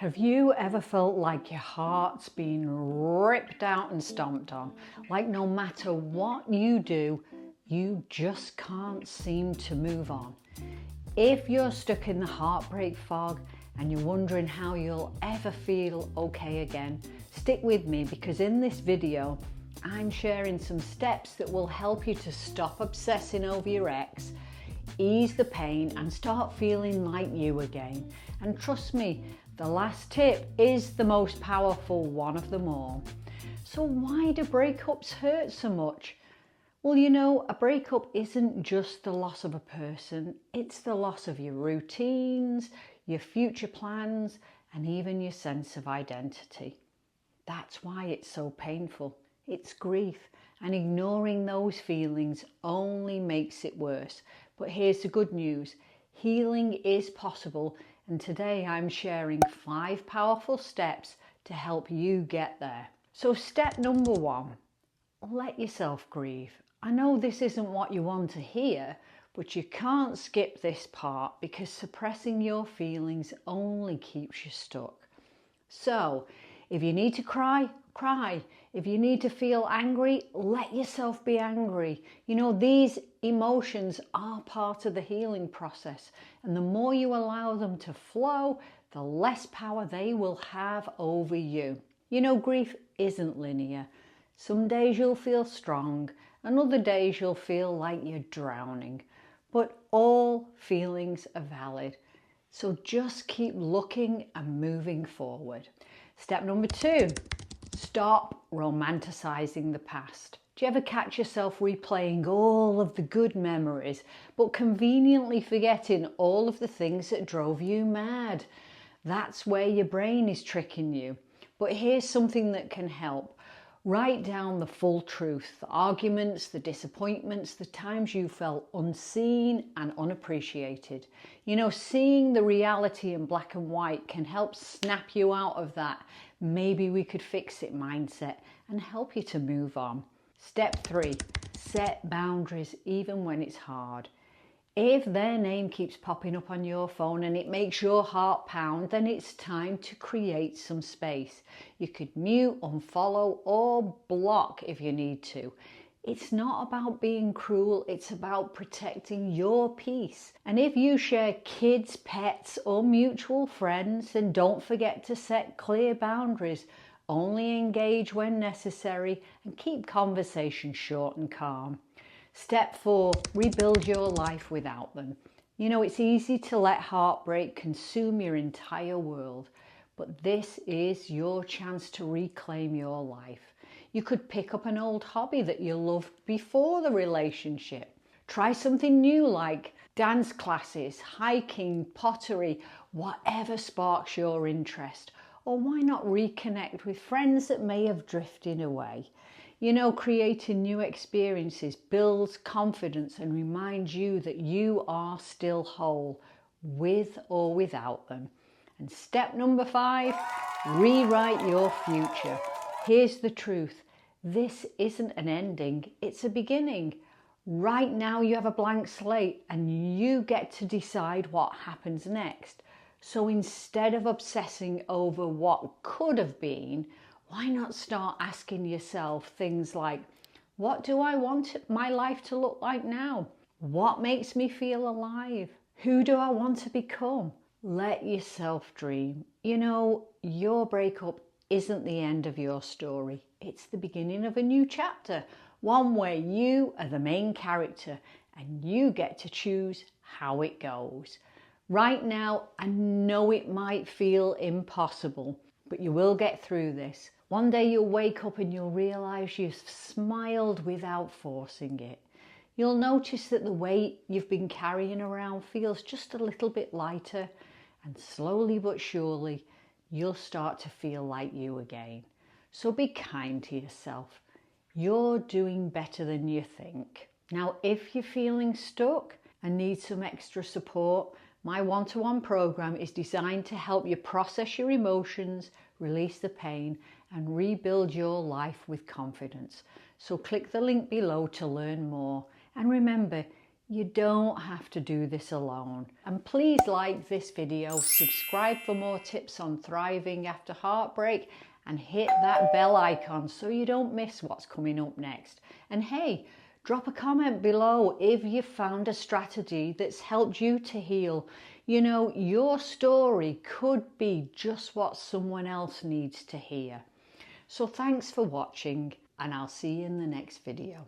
Have you ever felt like your heart's been ripped out and stomped on? Like no matter what you do, you just can't seem to move on? If you're stuck in the heartbreak fog and you're wondering how you'll ever feel okay again, stick with me because in this video, I'm sharing some steps that will help you to stop obsessing over your ex, ease the pain and start feeling like you again. And trust me, the last tip is the most powerful one of them all. So why do breakups hurt so much? Well, you know, a breakup isn't just the loss of a person, it's the loss of your routines, your future plans, and even your sense of identity. That's why it's so painful. It's grief, and ignoring those feelings only makes it worse. But here's the good news. Healing is possible, and today I'm sharing 5 powerful steps to help you get there. So step number 1, let yourself grieve. I know this isn't what you want to hear, but you can't skip this part because suppressing your feelings only keeps you stuck. So, if you need to cry, cry. If you need to feel angry, let yourself be angry. You know, these emotions are part of the healing process, and the more you allow them to flow, the less power they will have over you. You know, grief isn't linear. Some days you'll feel strong, and other days you'll feel like you're drowning. But all feelings are valid. So just keep looking and moving forward. Step number 2, stop romanticizing the past. Do you ever catch yourself replaying all of the good memories, but conveniently forgetting all of the things that drove you mad? That's where your brain is tricking you. But here's something that can help. Write down the full truth, the arguments, the disappointments, the times you felt unseen and unappreciated. You know, seeing the reality in black and white can help snap you out of that "maybe we could fix it" mindset and help you to move on. Step 3, set boundaries even when it's hard. If their name keeps popping up on your phone and it makes your heart pound, then it's time to create some space. You could mute, unfollow, or block if you need to. It's not about being cruel, it's about protecting your peace. And if you share kids, pets, or mutual friends, then don't forget to set clear boundaries. Only engage when necessary and keep conversations short and calm. Step 4, rebuild your life without them. You know, it's easy to let heartbreak consume your entire world, but this is your chance to reclaim your life. You could pick up an old hobby that you loved before the relationship. Try something new like dance classes, hiking, pottery, whatever sparks your interest. Or why not reconnect with friends that may have drifted away? You know, creating new experiences builds confidence and reminds you that you are still whole, with or without them. And step number 5, rewrite your future. Here's the truth. This isn't an ending, it's a beginning. Right now you have a blank slate and you get to decide what happens next. So instead of obsessing over what could have been, why not start asking yourself things like, what do I want my life to look like now? What makes me feel alive? Who do I want to become? Let yourself dream. You know, your breakup isn't the end of your story. It's the beginning of a new chapter, one where you are the main character and you get to choose how it goes. Right now, I know it might feel impossible, but you will get through this. One day you'll wake up and you'll realise you've smiled without forcing it. You'll notice that the weight you've been carrying around feels just a little bit lighter, and slowly but surely you'll start to feel like you again. So be kind to yourself. You're doing better than you think. Now, if you're feeling stuck and need some extra support, my one-to-one program is designed to help you process your emotions, release the pain, and rebuild your life with confidence. So click the link below to learn more. And remember, You don't have to do this alone. And please like this video, subscribe for more tips on thriving after heartbreak, and hit that bell icon so you don't miss what's coming up next. And hey, drop a comment below if you found a strategy that's helped you to heal. You know, your story could be just what someone else needs to hear. So thanks for watching, and I'll see you in the next video.